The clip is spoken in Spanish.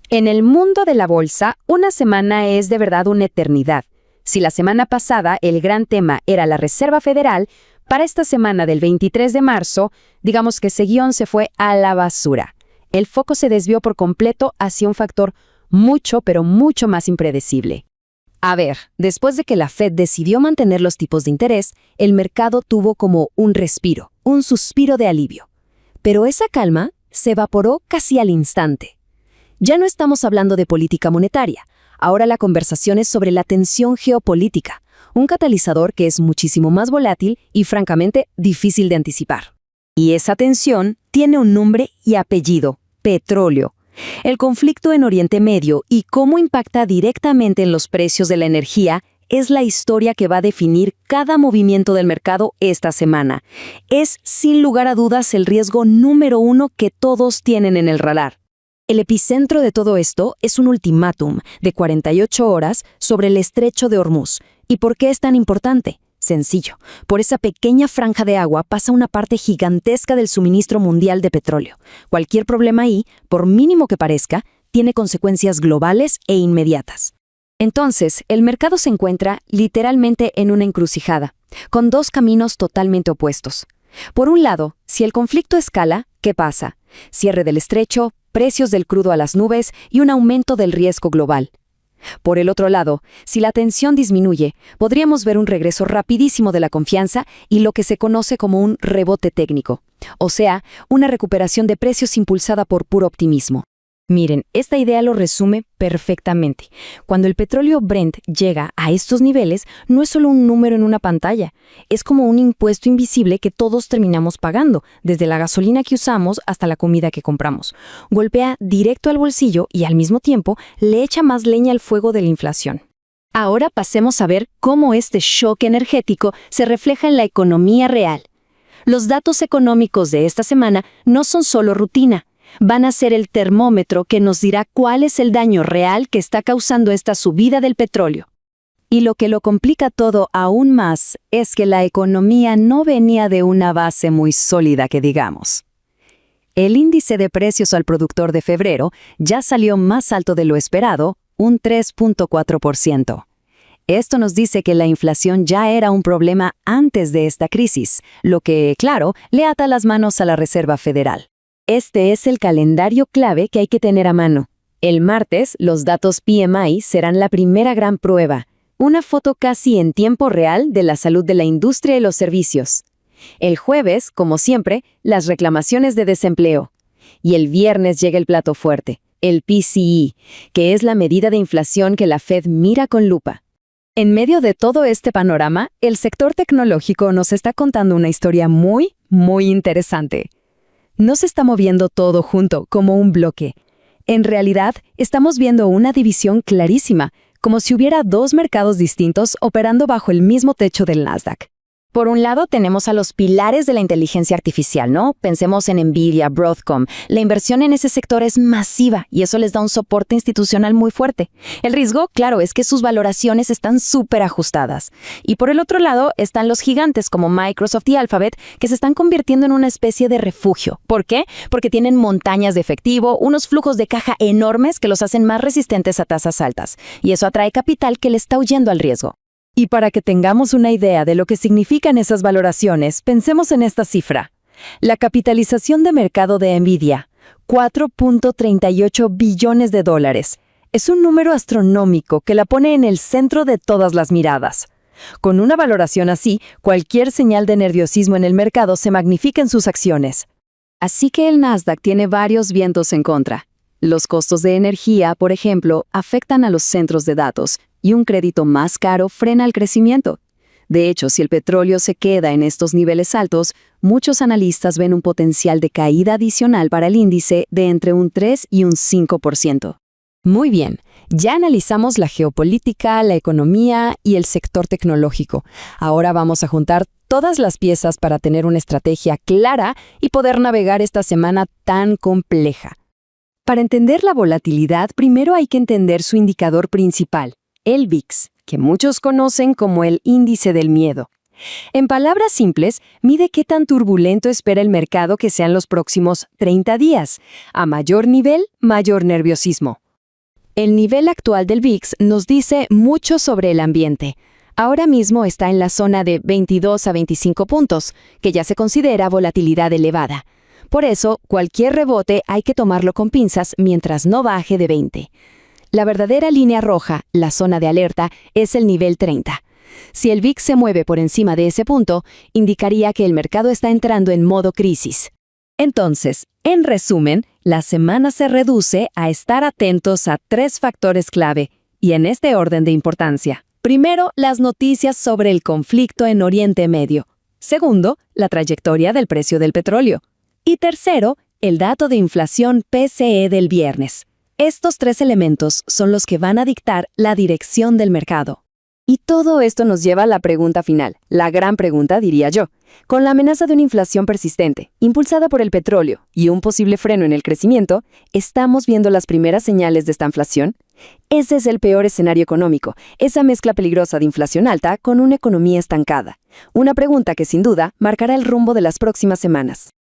En el mundo de la bolsa, una semana es de verdad una eternidad. Si la semana pasada el gran tema era la Reserva Federal, para esta semana del 23 de marzo, digamos que ese guión se fue a la basura. El foco se desvió por completo hacia un factor mucho, pero mucho más impredecible. A ver, después de que la Fed decidió mantener los tipos de interés, el mercado tuvo como un respiro, un suspiro de alivio. Pero esa calma se evaporó casi al instante. Ya no estamos hablando de política monetaria. Ahora la conversación es sobre la tensión geopolítica, un catalizador que es muchísimo más volátil y francamente difícil de anticipar. Y esa tensión tiene un nombre y apellido: petróleo. El conflicto en Oriente Medio y cómo impacta directamente en los precios de la energía es la historia que va a definir cada movimiento del mercado esta semana. Es, sin lugar a dudas, el riesgo número uno que todos tienen en el radar. El epicentro de todo esto es un ultimátum de 48 horas sobre el estrecho de Hormuz. ¿Y por qué es tan importante? Sencillo, por esa pequeña franja de agua pasa una parte gigantesca del suministro mundial de petróleo. Cualquier problema ahí, por mínimo que parezca, tiene consecuencias globales e inmediatas. Entonces, el mercado se encuentra literalmente en una encrucijada, con dos caminos totalmente opuestos. Por un lado, si el conflicto escala, ¿qué pasa? Cierre del estrecho, precios del crudo a las nubes y un aumento del riesgo global. Por el otro lado, si la tensión disminuye, podríamos ver un regreso rapidísimo de la confianza y lo que se conoce como un rebote técnico, o sea, una recuperación de precios impulsada por puro optimismo. Miren, esta idea lo resume perfectamente. Cuando el petróleo Brent llega a estos niveles, no es solo un número en una pantalla, es como un impuesto invisible que todos terminamos pagando, desde la gasolina que usamos hasta la comida que compramos. Golpea directo al bolsillo y al mismo tiempo le echa más leña al fuego de la inflación. Ahora pasemos a ver cómo este shock energético se refleja en la economía real. Los datos económicos de esta semana no son solo rutina. Van a ser el termómetro que nos dirá cuál es el daño real que está causando esta subida del petróleo. Y lo que lo complica todo aún más es que la economía no venía de una base muy sólida, que digamos. El índice de precios al productor de febrero ya salió más alto de lo esperado, un 3.4%. Esto nos dice que la inflación ya era un problema antes de esta crisis, lo que, claro, le ata las manos a la Reserva Federal. Este es el calendario clave que hay que tener a mano. El martes, los datos PMI serán la primera gran prueba, una foto casi en tiempo real de la salud de la industria y los servicios. El jueves, como siempre, las reclamaciones de desempleo. Y el viernes llega el plato fuerte, el PCE, que es la medida de inflación que la Fed mira con lupa. En medio de todo este panorama, el sector tecnológico nos está contando una historia muy interesante. No se está moviendo todo junto, como un bloque. En realidad, estamos viendo una división clarísima, como si hubiera dos mercados distintos operando bajo el mismo techo del Nasdaq. Por un lado, tenemos a los pilares de la inteligencia artificial, ¿no? Pensemos en Nvidia, Broadcom. La inversión en ese sector es masiva y eso les da un soporte institucional muy fuerte. El riesgo, claro, es que sus valoraciones están súper ajustadas. Y por el otro lado, están los gigantes como Microsoft y Alphabet, que se están convirtiendo en una especie de refugio. ¿Por qué? Porque tienen montañas de efectivo, unos flujos de caja enormes que los hacen más resistentes a tasas altas. Y eso atrae capital que le está huyendo al riesgo. Y para que tengamos una idea de lo que significan esas valoraciones, pensemos en esta cifra. La capitalización de mercado de Nvidia, $4.38 billones. Es un número astronómico que la pone en el centro de todas las miradas. Con una valoración así, cualquier señal de nerviosismo en el mercado se magnifica en sus acciones. Así que el Nasdaq tiene varios vientos en contra. Los costos de energía, por ejemplo, afectan a los centros de datos, y un crédito más caro frena el crecimiento. De hecho, si el petróleo se queda en estos niveles altos, muchos analistas ven un potencial de caída adicional para el índice de entre un 3 y un 5%. Muy bien, ya analizamos la geopolítica, la economía y el sector tecnológico. Ahora vamos a juntar todas las piezas para tener una estrategia clara y poder navegar esta semana tan compleja. Para entender la volatilidad, primero hay que entender su indicador principal, el VIX, que muchos conocen como el índice del miedo. En palabras simples, mide qué tan turbulento espera el mercado que sean los próximos 30 días. A mayor nivel, mayor nerviosismo. El nivel actual del VIX nos dice mucho sobre el ambiente. Ahora mismo está en la zona de 22 a 25 puntos, que ya se considera volatilidad elevada. Por eso, cualquier rebote hay que tomarlo con pinzas mientras no baje de 20. La verdadera línea roja, la zona de alerta, es el nivel 30. Si el VIX se mueve por encima de ese punto, indicaría que el mercado está entrando en modo crisis. Entonces, en resumen, la semana se reduce a estar atentos a 3 factores clave, y en este orden de importancia. Primero, las noticias sobre el conflicto en Oriente Medio. Segundo, la trayectoria del precio del petróleo. Y tercero, el dato de inflación PCE del viernes. Estos 3 elementos son los que van a dictar la dirección del mercado. Y todo esto nos lleva a la pregunta final, la gran pregunta, diría yo. Con la amenaza de una inflación persistente, impulsada por el petróleo y un posible freno en el crecimiento, ¿estamos viendo las primeras señales de esta inflación? Ese es el peor escenario económico, esa mezcla peligrosa de inflación alta con una economía estancada. Una pregunta que sin duda marcará el rumbo de las próximas semanas.